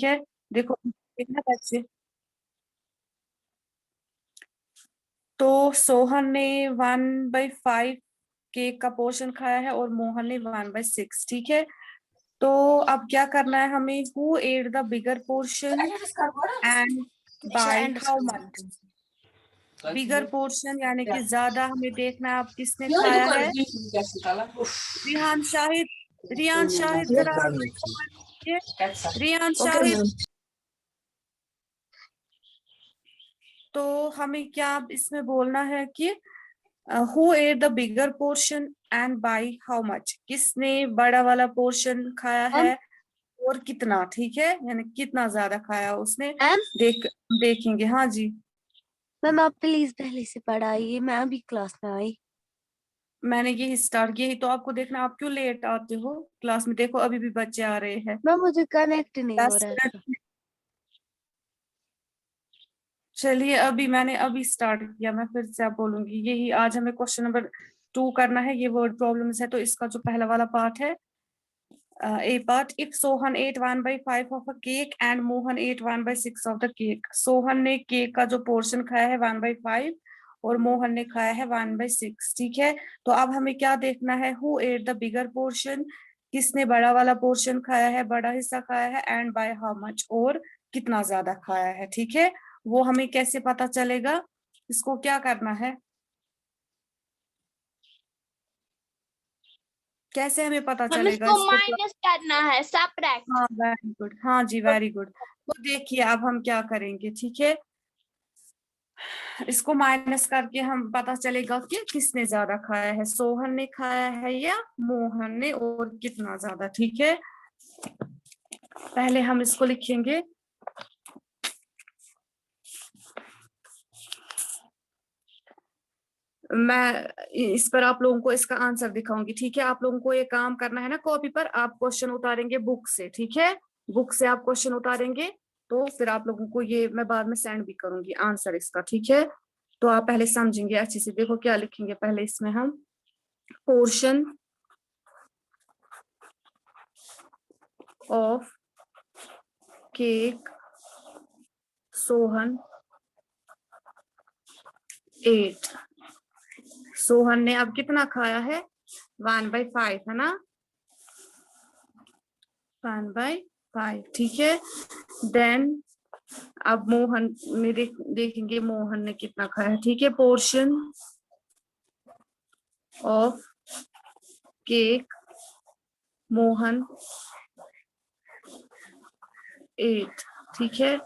है, देखो देखना बच्चे। तो सोहन ने 1/5 केक का पोर्शन खाया है और मोहन ने 1/6। ठीक है, तो अब क्या करना है हमें, who at the bigger portion and by how much. Bigger portion यानी कि ज्यादा हमें देखना है अब किसने खाया है। रिहान शाहिद, रियान शाहिद जरा रियान शाहिद। तो हमें क्या अब इसमें बोलना है कि who at the bigger portion and by how much, किसने बड़ा वाला पोर्शन खाया है और कितना। ठीक है, यानी कितना ज्यादा खाया उसने। मैम देखेंगे। हाँ जी मैम, आप प्लीज पहले से पढ़ाइए, मैं अभी क्लास में आई। मैंने यही स्टार्ट किया ही तो आपको देखना, आप क्यों लेट आते हो क्लास में। देखो अभी भी बच्चे आ रहे हैं। मैम मुझे कनेक्ट नहीं हो 10 रहा है। मिनट चलिए, अभी मैंने अभी स्टार्ट किया, मैं फिर से आप बोलूंगी। यही आज हमें क्वेश्चन नंबर 2 करना है, ये वर्ड प्रॉब्लम्स है। तो इसका जो पहला वाला पार्ट है, A part, if Sohan ate 1/5 of a cake and Mohan ate 1/6 of the cake. Sohan ने केक का जो पोर्शन खाया है 1/5 और मोहन ने खाया है 1/6। ठीक है, तो अब हमें क्या देखना है, who at the bigger portion, किसने बड़ा वाला पोर्शन खाया है, बड़ा हिस्सा खाया है, एंड बाय हाउ मच, और कितना ज्यादा खाया है। ठीक है, वो हमें कैसे पता चलेगा, इसको क्या करना है, कैसे हमें पता हम चलेगा इसको इसको। माइनस करना है, सबट्रैक्ट। हाँ वेरी गुड, हाँ जी वेरी गुड। तो देखिए अब हम क्या करेंगे। ठीक है, इसको माइनस करके हम पता चलेगा कि किसने ज्यादा खाया है, सोहन ने खाया है या मोहन ने, और कितना ज्यादा। ठीक है, पहले हम इसको लिखेंगे। मैं इस पर आप लोगों को इसका आंसर दिखाऊंगी। ठीक है, आप लोगों को ये काम करना है ना, कॉपी पर आप क्वेश्चन उतारेंगे बुक से। ठीक है, बुक से आप क्वेश्चन उतारेंगे, तो फिर आप लोगों को ये मैं बाद में सेंड भी करूंगी आंसर इसका। ठीक है, तो आप पहले समझेंगे अच्छे से। देखो क्या लिखेंगे पहले इसमें हम, portion of cake Sohan 8। Sohan ने अब कितना खाया है, 1/5 है ना, 1/5। ठीक है, देन अब मोहन में देखेंगे मोहन ने कितना खाया है। ठीक है, पोर्शन ऑफ केक मोहन 8। ठीक है,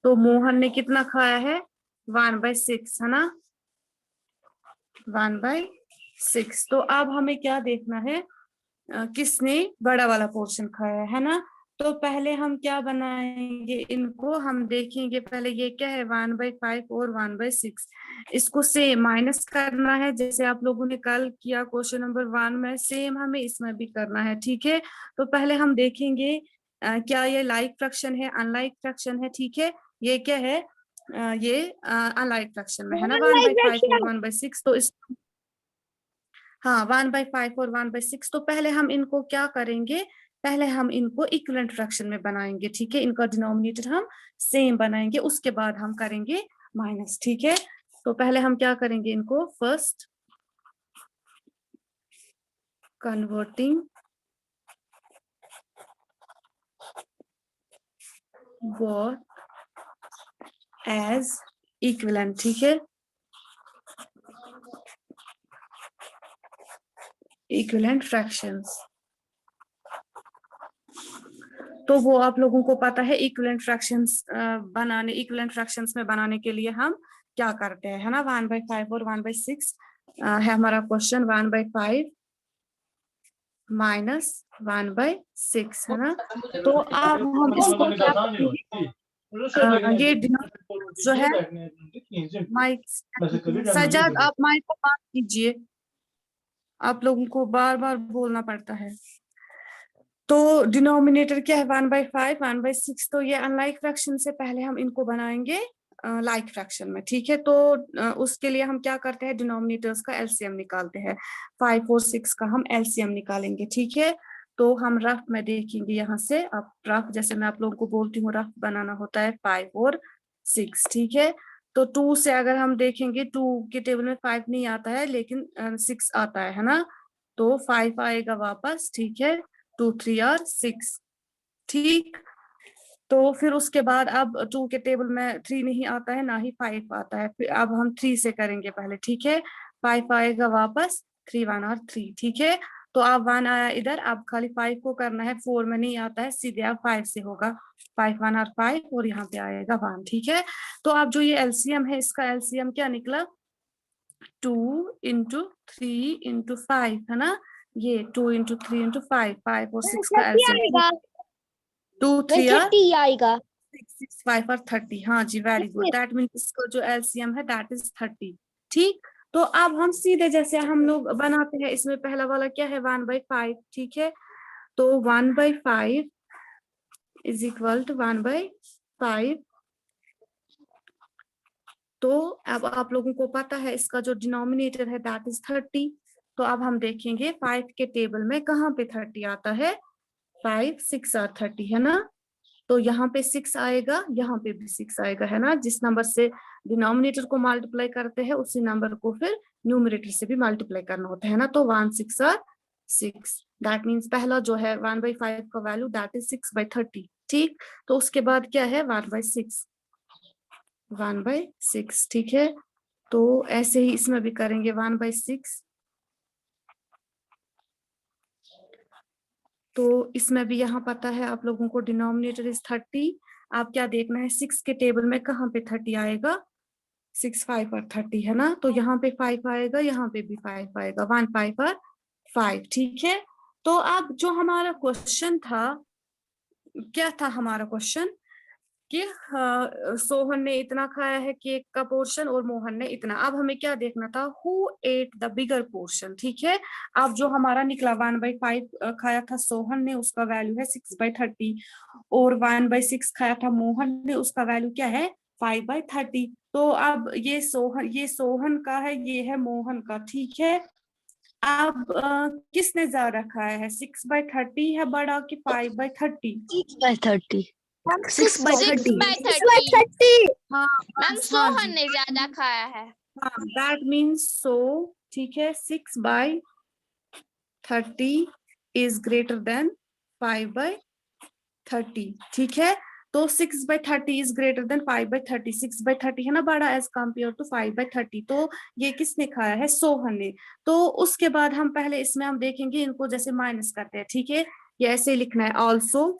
तो मोहन ने कितना खाया है, 1/6 है ना, 1/6। तो अब हमें क्या देखना है, किसने बड़ा वाला पोर्शन खाया है ना। तो पहले हम क्या बनाएंगे, इनको हम देखेंगे पहले ये क्या है, 1/5 और 1/6। इसको सेम माइनस करना है, जैसे आप लोगों ने कल किया क्वेश्चन नंबर 1 में, सेम हमें इसमें भी करना है। ठीक है, तो पहले हम देखेंगे क्या ये लाइक फ्रैक्शन है, अनलाइक फ्रैक्शन है। ठीक है, ये क्या है, ये अनलाइक फ्रैक्शन में है ना, 1/5 और 1/6। तो इस हाँ 1/5 और 1/6। तो पहले हम इनको क्या करेंगे, पहले हम इनको इक्विवेलेंट फ्रैक्शन में बनाएंगे। ठीक है, इनका डिनोमिनेटर हम सेम बनाएंगे, उसके बाद हम करेंगे माइनस। ठीक है, तो पहले हम क्या करेंगे, इनको first converting both as equivalent. ठीक है, इक्विवेलेंट फ्रैक्शंस, तो वो आप लोगों को पता है इक्विवेलेंट फ्रैक्शंस बनाने, इक्विवेलेंट फ्रैक्शंस में बनाने के लिए हम क्या करते हैं, है ना, 1/5 और 1/6 है हमारा क्वेश्चन, 1/5 माइनस 1/6 है ना। तो अब हम इसको क्या करेंगे, ये जो है माइक, सजाद आप माइक को बात कीजिए, आप लोगों को बार बार बोलना पड़ता है। तो डिनोमिनेटर क्या है, 1/5 1/6। तो ये अनलाइक फ्रैक्शन से पहले हम इनको बनाएंगे लाइक फ्रैक्शन में। ठीक है, तो उसके लिए हम क्या करते हैं, डिनोमिनेटर्स का एलसीएम निकालते हैं। 5 और 6 का हम एलसीएम निकालेंगे। ठीक है, तो हम रफ में देखेंगे यहाँ से। अब रफ जैसे मैं आप लोगों को बोलती हूँ, रफ बनाना होता है 5 और 6, ठीक है। तो 2 से अगर हम देखेंगे, 2 के टेबल में 5 नहीं आता है लेकिन 6 आता है ना, तो 5 आएगा वापस, ठीक है। 2 3 और 6, ठीक। तो फिर उसके बाद अब 2 के टेबल में 3 नहीं आता है, ना ही 5 आता है। फिर अब हम 3 से करेंगे पहले, ठीक है। 5 आएगा वापस, 3 1 और 3, ठीक है। तो अब 1 आया इधर, अब खाली 5 को करना है, 4 में नहीं आता है, सीधे अब 5 से होगा। 5 1 और 5 और यहाँ पे आएगा 1, ठीक है। तो अब जो ये एलसीएम है, इसका एलसीएम क्या निकला? 2 इंटू 3 इंटू 5, है ना। ये 2 इंटू 3 इंटू 5, 5 और 6 का एलसीएम 2 3 और 30 आएगा। 6 6 5 और 30। हाँ जी, वेरी गुड। दैट मीन्स इसका जो एलसीएम है दैट इज 30, ठीक। तो अब हम सीधे जैसे हम लोग बनाते हैं, इसमें पहला वाला क्या है? 1/5, ठीक है। तो 1/5 इज इक्वल टू 1/5। तो अब आप लोगों को पता है इसका जो डिनोमिनेटर है दैट इज 30। तो अब हम देखेंगे 5 के टेबल में कहाँ पे 30 आता है। 5 6 और 30, है ना। तो यहाँ पे 6 आएगा, यहाँ पे भी 6 आएगा, है ना। जिस नंबर से डिनोमिनेटर को मल्टीप्लाई करते हैं उसी नंबर को फिर न्यूमरेटर से भी मल्टीप्लाई करना होता है ना। तो 1 6 और 6, दैट मीन्स पहला जो है 1/5 का वैल्यू दैट इज 6/30, ठीक। तो उसके बाद क्या है? 1/6, 1/6, ठीक है। तो ऐसे ही इसमें भी करेंगे 1/6। तो इसमें भी यहाँ पता है आप लोगों को डिनोमिनेटर इज 30। आप क्या देखना है, 6 के टेबल में कहाँ पे 30 आएगा? 6 5 और 30, है ना। तो यहाँ पे 5 आएगा, यहाँ पे भी 5 आएगा, 1 5 और 5, ठीक है। तो अब जो हमारा क्वेश्चन था, क्या था हमारा क्वेश्चन? कि सोहन ने इतना खाया है केक का पोर्शन और मोहन ने इतना। अब हमें क्या देखना था? Who at the bigger portion, ठीक है। अब जो हमारा निकला 1/5 खाया था सोहन ने, उसका वैल्यू है 6/30, और 1/6 खाया था मोहन ने, उसका वैल्यू क्या है? 5/30। तो अब ये सोहन का है, ये है मोहन का, ठीक है। अब किसने ज्यादा खाया है? 6/30 है बड़ा कि 5/30? 6/30। 6/30। हाँ मैम बस, हाँ सोहन जी, ने ज्यादा खाया है। हाँ, दैट मीन्स सो, ठीक है। 6/30 इज ग्रेटर देन 5/30, ठीक है। तो 6/30 इज ग्रेटर देन 5/30। 6/30 है ना बड़ा एज कम्पेयर टू 5/30। तो ये किसने खाया है? सोहन ने। तो उसके बाद हम पहले इसमें हम देखेंगे इनको जैसे माइनस करते हैं, ठीक है। ये ऐसे लिखना है ऑल्सो।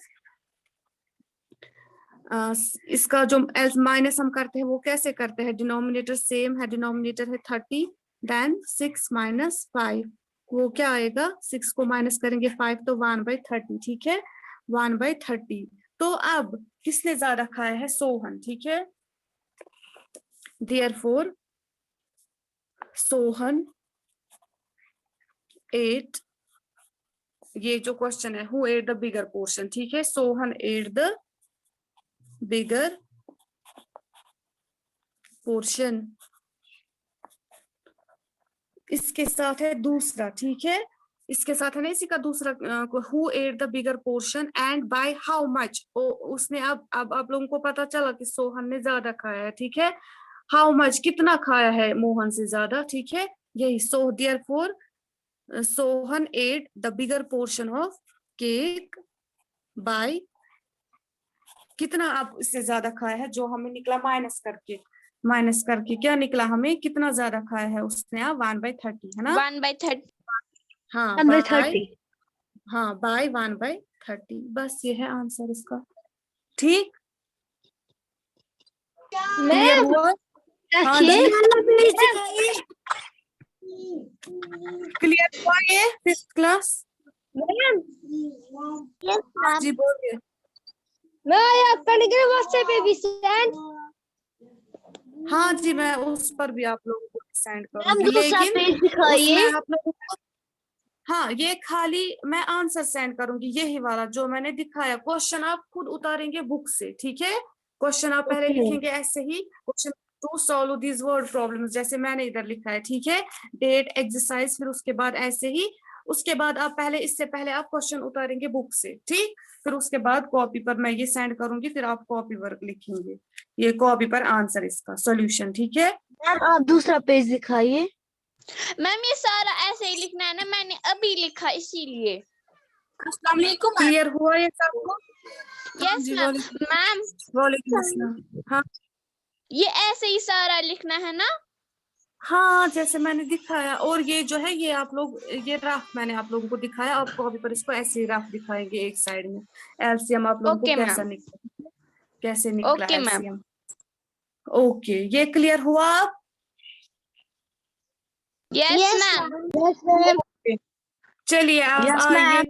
इसका जो माइनस हम करते हैं वो कैसे करते हैं? डिनोमिनेटर सेम है, डिनोमिनेटर है 30, देन 6 - 5, वो क्या आएगा? 6 को माइनस करेंगे 5, तो 1/30, ठीक है। 1/30। तो अब किसने ज्यादा खाया है? सोहन, ठीक है। देयरफॉर सोहन एट, ये जो क्वेश्चन है, who at the bigger portion, ठीक है। Sohan at the bigger portion. इसके साथ है दूसरा, ठीक है। इसके साथ है ना इसी का दूसरा, who at the bigger portion and by how much. उसने अब आप लोगों को पता चला कि सोहन ने ज्यादा खाया है, ठीक है। हाउ मच, कितना खाया है मोहन से ज्यादा, ठीक है। यही so therefore Sohan at the bigger portion of cake bye, कितना आप इससे ज्यादा खाया है, जो हमें निकला माइनस करके क्या निकला हमें? कितना ज्यादा खाया है उसने? 1/30, है ना। 1/30। हाँ 1/30। बाय 1/30, बस ये है आंसर इसका, ठीक। क्लियर हुआ? हाँ जी, क्लियर हुआ ये 5th क्लास? हाँ जी, बोलिए। हाँ जी, मैं उस पर भी आप लोगों को सेंड करूंगी, दूसरा लेकिन पेज दिखाइए। उसमें आप लोगों को, हाँ, ये खाली मैं आंसर सेंड करूंगी, यही वाला जो मैंने दिखाया। क्वेश्चन आप खुद उतारेंगे बुक से, ठीक है। क्वेश्चन आप पहले लिखेंगे ऐसे ही, question to solve these word problems, जैसे मैंने इधर लिखा है, ठीक है। डेट एक्सरसाइज, फिर उसके बाद ऐसे ही उसके बाद आप पहले, इससे पहले आप क्वेश्चन उतारेंगे बुक से, ठीक। फिर उसके बाद कॉपी पर मैं ये सेंड करूंगी, फिर आप कॉपी वर्क लिखेंगे, ये कॉपी पर आंसर, इसका सॉल्यूशन, ठीक है। मैम आप दूसरा पेज दिखाइए। मैम ये सारा ऐसे ही लिखना है ना, मैंने अभी लिखा इसीलिए। क्लियर हुआ ये सबको? यस जी मैम। बोलिए। मैम वालेकुम अस्सलाम। हाँ ये ऐसे ही सारा लिखना है ना? हाँ, जैसे मैंने दिखाया, और ये जो है ये आप लोग, ये रफ मैंने आप लोगों को दिखाया, आप कॉपी पर इसको ऐसे ही रफ दिखाएंगे एक साइड में। एलसीएम आप लोगों को ओके कैसा मैम। निकला, कैसे निकला ओके मैम। एलसीएम। ओके, ये क्लियर हुआ आप? Yes ma'am. चलिए आप यस आइए मैम।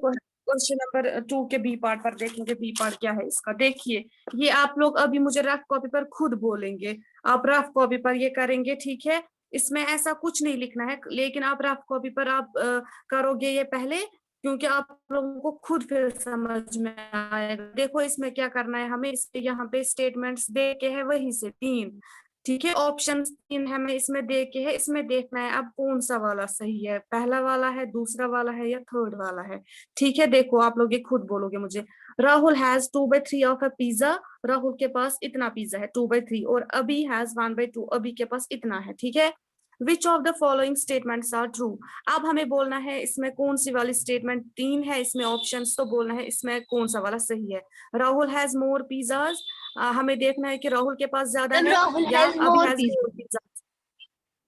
क्वेश्चन नंबर 2 के बी पार्ट पर देखेंगे। बी पार्ट क्या है इसका, देखिए। ये आप लोग अभी मुझे रफ कॉपी पर खुद बोलेंगे, आप रफ कॉपी पर ये करेंगे, ठीक है। इसमें ऐसा कुछ नहीं लिखना है, लेकिन आप रफ कॉपी पर आप करोगे ये पहले, क्योंकि आप लोगों को खुद फिर समझ में आएगा। देखो इसमें क्या करना है हमें, इस यहाँ पे स्टेटमेंट्स दे के है वही से 3, ठीक है। ऑप्शन 3 हमें इसमें दे के है, इसमें देखना है अब कौन सा वाला सही है, पहला वाला है, दूसरा वाला है, या थर्ड वाला है, ठीक है। देखो आप लोग ये खुद बोलोगे मुझे, Rahul has 2/3 of a pizza, Rahul के पास इतना पिज्जा है 2/3, और अभी हैज 1/2, अभी के पास इतना है, ठीक है। Which of the following statements are true. अब हमें बोलना है इसमें कौन सी वाली स्टेटमेंट, 3 है इसमें ऑप्शंस, तो बोलना है इसमें कौन सा वाला सही है। राहुल हैज मोर पिज्जाज, हमें देखना है कि राहुल के पास ज्यादा है राहुल या हैज अभी मोर हैज पिज्जा। More pizza.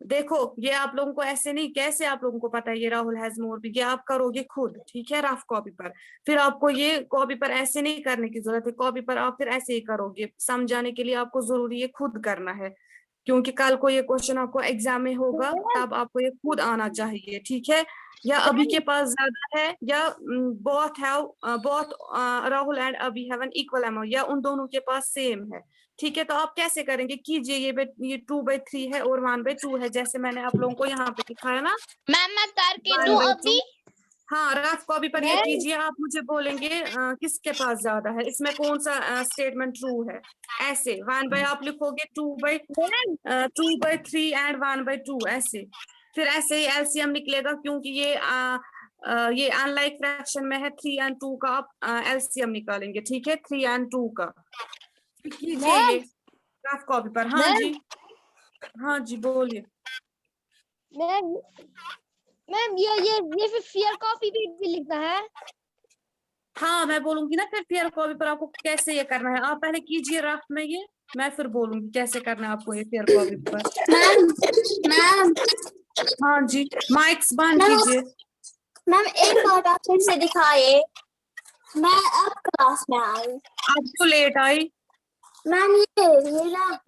देखो ये आप लोगों को ऐसे नहीं, कैसे आप लोगों को पता है ये राहुल हैज मोर पिज्जा, ये आप करोगे खुद, ठीक है, रफ कॉपी पर। फिर आपको ये कॉपी पर ऐसे नहीं करने की जरूरत है, कॉपी पर आप फिर ऐसे ही करोगे, समझाने के लिए आपको जरूरी है खुद करना है, क्योंकि कल को ये क्वेश्चन आपको एग्जाम में होगा, तब आपको ये खुद आना चाहिए, ठीक है। या अभी के पास ज्यादा है, या बोथ राहुल एंड अभी हैव एन इक्वल अमाउंट, या उन दोनों के पास सेम है, ठीक है। तो आप कैसे करेंगे, कीजिए ये 2/3 है और 1/2 है, जैसे मैंने आप लोगों को यहाँ पे दिखाया ना, मैम मैं करके दूं 1/2। अभी? हाँ, रफ कॉपी पर ये कीजिए, आप मुझे बोलेंगे किसके पास ज्यादा है, इसमें कौन सा स्टेटमेंट ट्रू है। ऐसे 1/, आप लिखोगे 2/3 एंड 1/2, ऐसे। फिर ऐसे ही एलसीएम निकलेगा, क्योंकि ये अनलाइक फ्रैक्शन में है, 3 और 2 का आप एलसीएम निकालेंगे, ठीक है, 3 और 2 का। कीजिए ये रफ कॉपी पर। हाँ जी, हाँ जी बोलिए। मैम मैम ये फिर फेयर कॉपी भी लिखना है? हाँ मैं बोलूंगी ना फिर फेयर कॉपी पर आपको कैसे ये करना है, आप पहले कीजिए रफ में ये, मैं फिर बोलूंगी कैसे करना है आपको ये फेयर कॉपी पर। मैम हाँ जी, माइक्स बंद कीजिए। मैम एक बार आप फिर से दिखाए, मैं अब क्लास में आई। आप क्यों लेट आई? मैम ये ना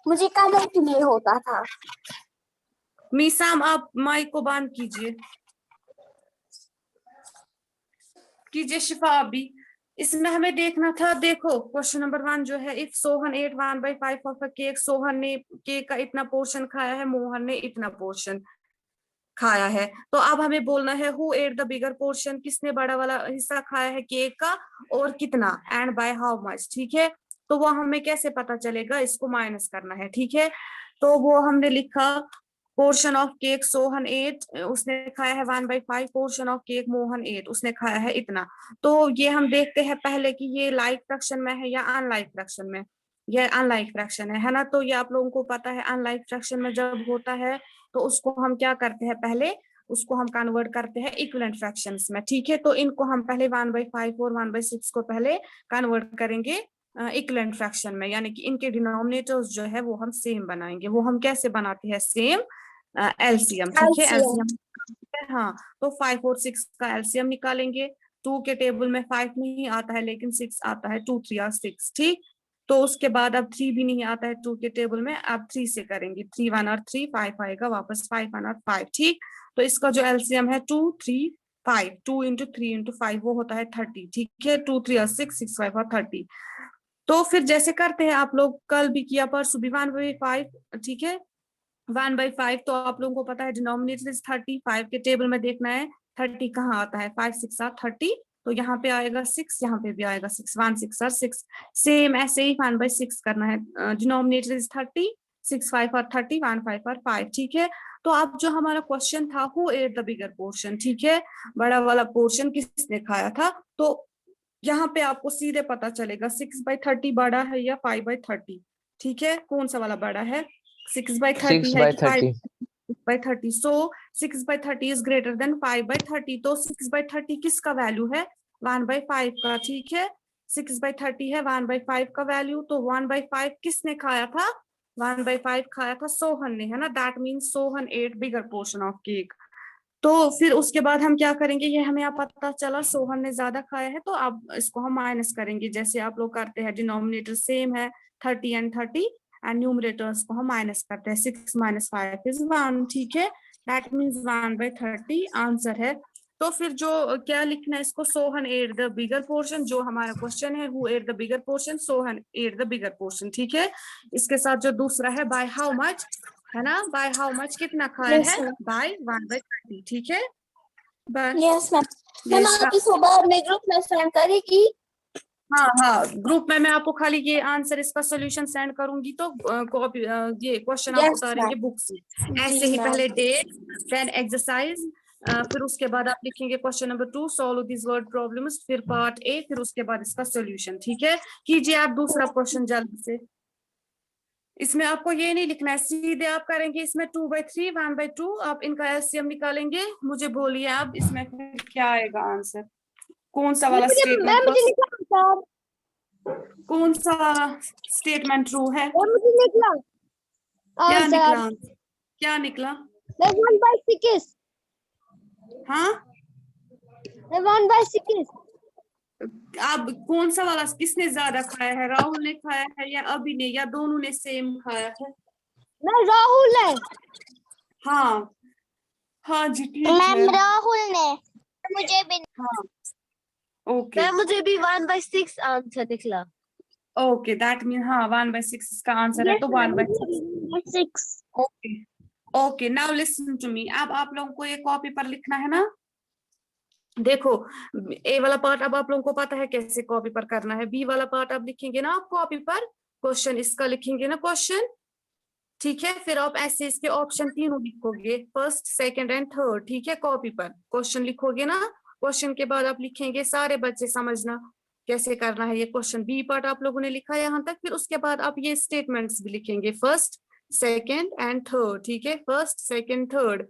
मुझे कनेक्ट नहीं होता था। मीसाम आप माइक को बंद कीजिए, कीजिए शिफा आप भी। इसमें हमें देखना था, देखो क्वेश्चन नंबर 1 जो है, if Sohan ate 1/5 of a cake, Sohan ने केक का इतना पोर्शन खाया है, मोहन ने इतना पोर्शन खाया है। तो अब हमें बोलना है who at the bigger portion, किसने बड़ा वाला हिस्सा खाया है केक का, और कितना, एंड बाय हाउ मच, ठीक है। तो वो हमें कैसे पता चलेगा, इसको माइनस करना है, ठीक है। तो वो हमने लिखा portion of cake Sohan ate, उसने खाया है 1/5, portion of cake Mohan ate, उसने खाया है इतना। तो ये हम देखते हैं पहले कि ये लाइक फ्रैक्शन में है या अनलाइक फ्रैक्शन में, ये अनलाइक फ्रैक्शन है ना। तो ये आप लोगों को पता है अनलाइक फ्रैक्शन में जब होता है तो उसको हम क्या करते हैं, पहले उसको हम कन्वर्ट करते हैं इक्विवेलेंट फ्रैक्शंस में, ठीक है। तो इनको हम पहले 1/5 और 1/6 को पहले कन्वर्ट करेंगे इक्विवेलेंट फ्रैक्शन में, यानी कि इनके डिनोमिनेटर्स जो है वो हम सेम बनाएंगे। वो हम कैसे बनाते हैं, सेम एलसीएम, ठीक है, एलसीएम। हाँ, तो 5 और 6 का एलसीएम निकालेंगे। 2 के टेबल में 5 नहीं आता है, लेकिन 6 आता है, 2 3 6, ठीक। तो उसके बाद अब 3 भी नहीं आता है 2 के टेबल में, अब 3 से करेंगे, 3 1 और 3 5 आएगा वापस, 5 1 और 5, ठीक। तो इसका जो एलसीएम है 2 3 5, 2 इंटू 3 इंटू 5 वो होता है 30, ठीक है। 2 3 और 6 6 5 और 30। तो फिर जैसे करते हैं आप लोग, कल भी किया, परसों भी 1/5, ठीक है, 1/5। तो आप लोगों को पता है डिनोमिनेटर इज 30, 5 के टेबल में देखना है 30 कहाँ आता है, 5 6 are 30, तो यहाँ पे आएगा 6, यहाँ पे भी आएगा 6, 1 6 are 6। सेम ऐसे ही 1/6 करना है, डिनोमिनेटर इज 30, 6 5 are 30, 1 5 are 5, ठीक है। तो अब जो हमारा क्वेश्चन था who at the bigger portion, ठीक है, बड़ा वाला पोर्शन किसने खाया था। तो यहाँ पे आपको सीधे पता चलेगा 6/30 बड़ा है या 5/30, ठीक है, कौन सा वाला बड़ा है, 6/30 है कि 6/30 5/30। सो 6/30 इज ग्रेटर देन 5/30, तो 6/30 किसका वैल्यू है, 1/5 का, ठीक है, 6/30 है 1/5 का वैल्यू, तो 1/5 किसने खाया था, 1/5 खाया था सोहन ने, है ना, that means Sohan ate bigger portion of cake. तो फिर उसके बाद हम क्या करेंगे, ये हमें अब पता चला सोहन ने ज्यादा खाया है, तो अब इसको हम माइनस करेंगे जैसे आप लोग करते हैं, डिनोमिनेटर सेम है 30 एंड 30 एंड न्यूमरेटर्स को हम माइनस करते हैं, 6 - 5 इज 1, ठीक है, दैट मीन्स 1/30 आंसर है। तो फिर जो क्या लिखना है इसको, Sohan at the bigger portion, जो हमारा क्वेश्चन है who at the bigger portion, Sohan at the bigger portion, ठीक है। इसके साथ जो दूसरा है बाय हाउ मच, है ना, बाय हाउ मच कितना खाया Yes, है, ma'am. बाय 1/30, ठीक है, बस यस मैम। मैम Yes, आप इसको बाद में ग्रुप में सेंड करेगी। हाँ हाँ, ग्रुप में मैं आपको खाली ये आंसर इसका सोल्यूशन सेंड करूंगी, तो कॉपी ये क्वेश्चन आप Yes, उतारेंगे ma'am. बुक से, जी, ऐसे ही ma'am. पहले डेट देन एक्सरसाइज, फिर उसके बाद आप लिखेंगे question number 2 solve this word problems, फिर पार्ट ए, फिर उसके बाद इसका सोल्यूशन, ठीक है। कीजिए आप दूसरा क्वेश्चन जल्दी से। इसमें आपको ये नहीं लिखना है, सीधे आप करेंगे इसमें 2/3 1/2, आप इनका एलसीएम निकालेंगे, मुझे बोलिए आप इसमें फिर क्या आएगा आंसर, कौन सा वाला मैम मुझे स्टेटमेंट, निकला सर। कौन सा स्टेटमेंट ट्रू है, मैम मुझे निकला क्या निकला, आंसर। क्या निकला, 1/6। हाँ 1/6। अब कौन सा वाला, किसने ज्यादा खाया है, राहुल ने खाया है या अभी ने, या दोनों ने सेम खाया है, मैं राहुल है। हाँ हाँ जी ठीक है, मैम राहुल ने, मुझे भी हाँ ओके मैम मुझे भी 1/6 आंसर निकला। ओके, दैट मीन हाँ 1/6 इसका आंसर है, तो 1/6, 6। Okay okay. Now listen to me, अब आप लोगों को ये कॉपी पर लिखना है ना, देखो ए वाला पार्ट अब आप लोगों को पता है कैसे कॉपी पर करना है, बी वाला पार्ट आप लिखेंगे ना आप कॉपी पर, क्वेश्चन इसका लिखेंगे ना क्वेश्चन, ठीक है, फिर आप ऐसे इसके ऑप्शन तीनों लिखोगे, फर्स्ट सेकंड एंड थर्ड, ठीक है, कॉपी पर क्वेश्चन लिखोगे ना, क्वेश्चन के बाद आप लिखेंगे, सारे बच्चे समझना कैसे करना है, ये क्वेश्चन बी पार्ट आप लोगों ने लिखा यहाँ तक, फिर उसके बाद आप ये स्टेटमेंट्स भी लिखेंगे, फर्स्ट सेकंड एंड थर्ड, ठीक है, फर्स्ट सेकंड थर्ड।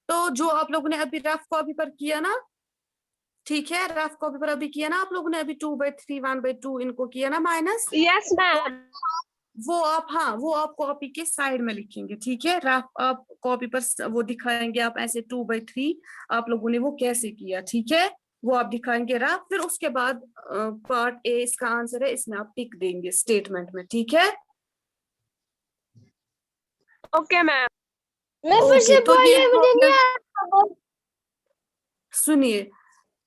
तो जो आप लोगों ने अभी रफ कॉपी पर किया ना, ठीक है, रफ कॉपी पर अभी किया ना आप लोगों ने, अभी 2/3 1/2 इनको किया ना माइनस, यस मैम। वो आप, हाँ वो आप कॉपी के साइड में लिखेंगे, ठीक है, रफ आप कॉपी पर वो दिखाएंगे, आप ऐसे 2/3 आप लोगों ने वो कैसे किया, ठीक है, वो आप दिखाएंगे रफ, फिर उसके बाद पार्ट ए इसका आंसर है, इसमें आप टिक देंगे स्टेटमेंट में, ठीक है, ओके मैम। मैं फिर से ओके। तो ये बोलिए, मुझे नहीं आया। सुनिए,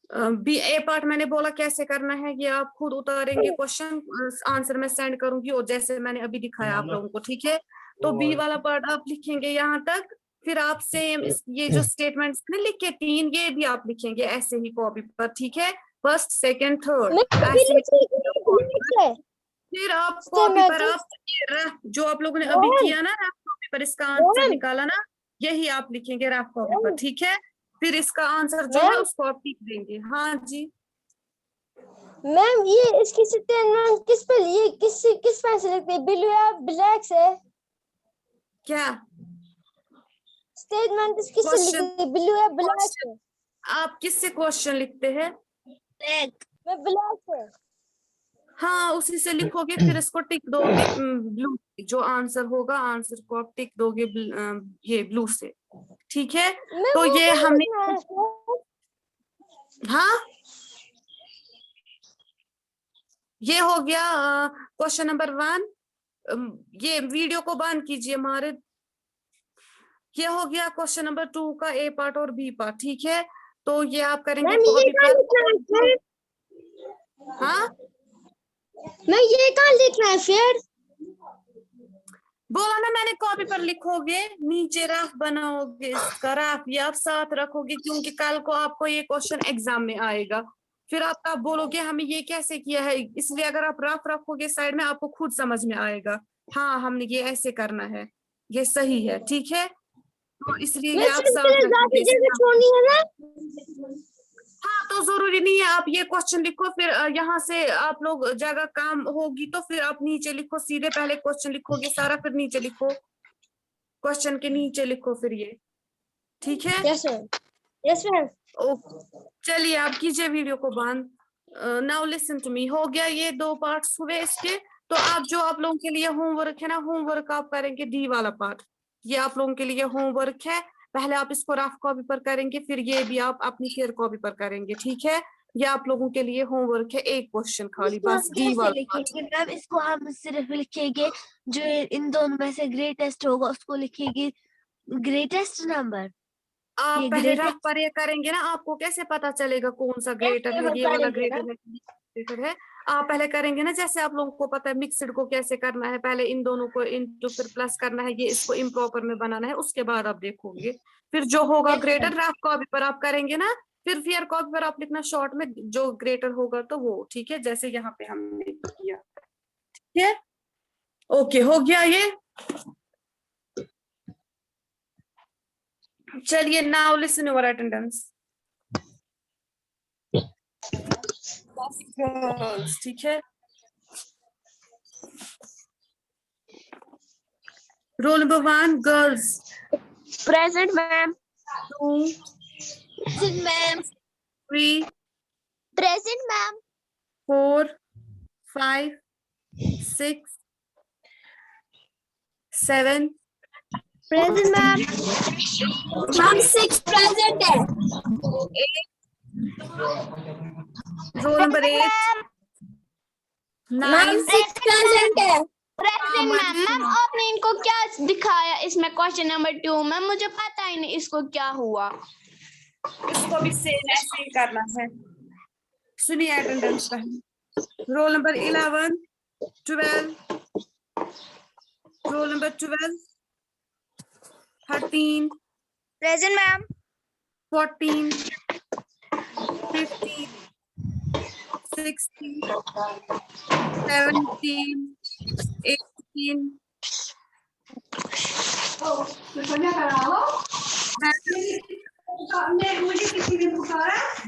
बी ए पार्ट मैंने बोला कैसे करना है, ये आप खुद उतारेंगे क्वेश्चन, आंसर में सेंड करूंगी और जैसे मैंने अभी दिखाया आप लोगों को, ठीक है। तो बी वाला पार्ट आप लिखेंगे यहाँ तक, फिर आप सेम ये जो स्टेटमेंट्स ने लिखे 3, ये भी आप लिखेंगे ऐसे ही कॉपी पर, ठीक है, फर्स्ट सेकंड थर्ड मैं ऐसे ही। से फिर आप कॉपी पर आप जो आप लोगों ने अभी किया ना रफ कॉपी पर, इसका आंसर निकाला ना, यही आप लिखेंगे रफ कॉपी पर, ठीक है, फिर इसका आंसर जो है उसको आप टिक देंगे, हाँ जी। मैम ये इसकी स्टेटमेंट किस पे, ये किस पेन से लिखते हैं, ब्लू या ब्लैक से? क्या स्टेटमेंट किस से लिखते हैं, ब्लू या ब्लैक से? आप किससे क्वेश्चन लिखते हैं, मैं ब्लैक से। हाँ उसी से लिखोगे, फिर इसको टिक दोगे ब्लू, जो आंसर होगा आंसर को आप टिक दोगे ये ब्लू से, ठीक है। तो ये हमने, हाँ ये हो गया क्वेश्चन नंबर 1, ये वीडियो को बंद कीजिए हमारे, ये हो गया क्वेश्चन नंबर 2 का ए पार्ट और बी पार्ट, ठीक है। तो ये आप करेंगे कॉपी पर, हाँ मैं ये कहाँ लिखना है फिर? बोला ना मैंने, कॉपी पर लिखोगे, नीचे रफ बनाओगे, इसका रफ ये आप साथ रखोगे, क्योंकि कल को आपको ये क्वेश्चन एग्जाम में आएगा, फिर आप बोलोगे हमें ये कैसे किया है, इसलिए अगर आप रफ रखोगे साइड में आपको खुद समझ में आएगा, हाँ हमने ये ऐसे करना है, ये सही है, ठीक है। तो इसलिए मैं ये आप सिर्फ साथ तेरे रखेंगे जाके इसे जगह ना। छोड़नी है ना। हाँ तो जरूरी नहीं है आप ये क्वेश्चन लिखो, फिर यहाँ से आप लोग जगह काम होगी तो फिर आप नीचे लिखो, सीधे पहले क्वेश्चन लिखोगे सारा, फिर नीचे लिखो, क्वेश्चन के नीचे लिखो फिर ये, ठीक है। Yes ma'am, yes ma'am. ओ चलिए आप कीजिए वीडियो को बंद। नाउ लिसन टू मी, हो गया ये 2 पार्ट्स हुए इसके। तो आप जो आप लोगों के लिए होमवर्क है ना, होमवर्क आप करेंगे डी वाला पार्ट, ये आप लोगों के लिए होमवर्क है। पहले आप इसको रफ कॉपी पर करेंगे, फिर ये भी आप अपनी फेयर कॉपी पर करेंगे, ठीक है। ये आप लोगों के लिए होमवर्क है, एक क्वेश्चन खाली इसको हम बस डी कैसे वाला पार्ट। लिखेंगे मैम? इसको हम सिर्फ लिखेंगे जो इन दोनों में से ग्रेटेस्ट होगा उसको लिखेंगे ग्रेटेस्ट नंबर। आप ये पहले रफ ग्रेटेस्ट पर ये करेंगे ना, आपको कैसे पता चलेगा कौन सा ग्रेटर है, हम ये वाला करेंगे ना। ग्रेटर है ग्रेटर है। आप पहले करेंगे ना, जैसे आप लोगों को पता है मिक्सड को कैसे करना है, पहले इन दोनों को इनटू फिर प्लस करना है, ये इसको इम्प्रॉपर में बनाना है, उसके बाद आप देखोगे फिर जो होगा Yes, ग्रेटर रफ कॉपी पर आप करेंगे ना, फिर फेयर कॉपी पर आप लिखना शॉर्ट में जो ग्रेटर होगा तो वो, ठीक है, जैसे यहाँ पे हमने किया, ठीक है। ओके हो गया ये। चलिए नाउ लिसन योर अटेंडेंस, ठीक है। Roll number 1 girls, present ma'am. 2 ma'am 3 present ma'am. 4 5 6 7 present ma'am. Ma'am 6 present है। 8, रोल नंबर 8 9 6 प्रेजेंट है। प्रेजेंट हाँ, मैम। मैम आपने इनको क्या दिखाया इसमें क्वेश्चन नंबर 2 में? मुझे पता ही नहीं इसको क्या हुआ। इसको भी सेम ऐसे ही करना है। सुनिए अटेंडेंस पहले। Roll number 11 12 roll number 12 13 present ma'am. 14 15 16 17 18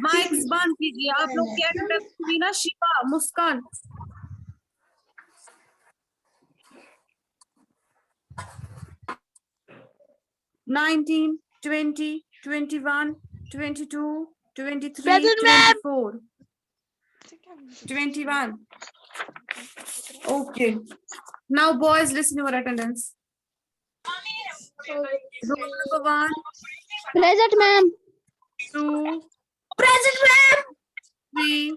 mics बंद कीजिए आप लोग की अटेंडेंस हुई ना। शिफा, मुस्कान, nineteen 20 21 22 23 Present, ma'am. 24 21 okay now boys listen your attendance. Roll number 1 present ma'am. 2 present ma'am. 3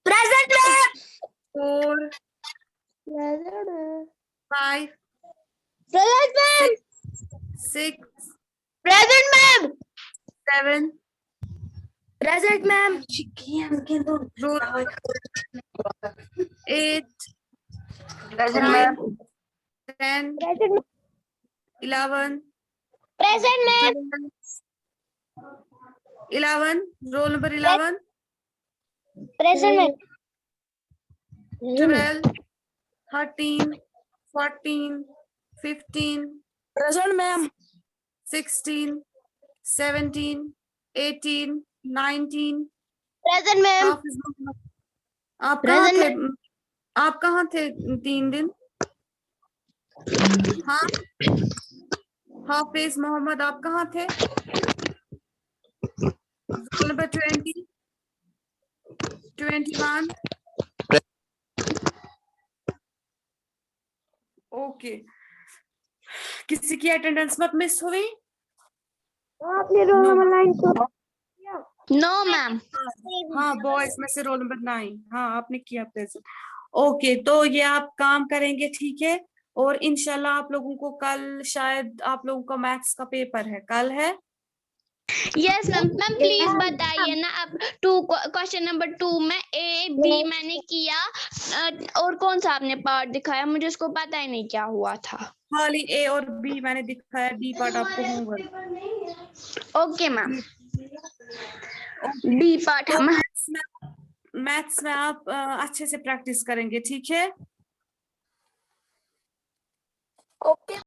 present ma'am. 4 5 present ma'am. 6 present ma'am. 7 present ma'am. 8 present 9 10 present 11 present ma'am. 11 roll number 11 present ma'am. 12 13 14 15 present ma'am. 16 17 18 19 present ma'am. Hafiz Mohammad, आप कहाँ थे? आप कहाँ थे 3 दिन? हाँ हाफिज मोहम्मद आप कहाँ थे? रोल नंबर 20 21 ओके किसी की अटेंडेंस मत मिस हुई? आपने रोल नंबर 9 को नो मैम। हाँ बॉयज में से रोल नंबर 9 हाँ आपने किया प्रेजेंट। ओके तो ये आप काम करेंगे, ठीक है। और इंशाल्लाह आप लोगों को कल शायद आप लोगों का मैथ्स का पेपर है, कल है। Yes ma'am. मैम प्लीज बताइए ना, अब 2 क्वेश्चन नंबर 2 में ए बी मैंने किया और कौन सा आपने पार्ट दिखाया? मुझे उसको पता ही नहीं क्या हुआ था। खाली ए और बी मैंने दिखाया, डी पार्ट आपको homework. Okay ma'am. B part हम मैथ्स में आप अच्छे से प्रैक्टिस करेंगे, ठीक है। ओके।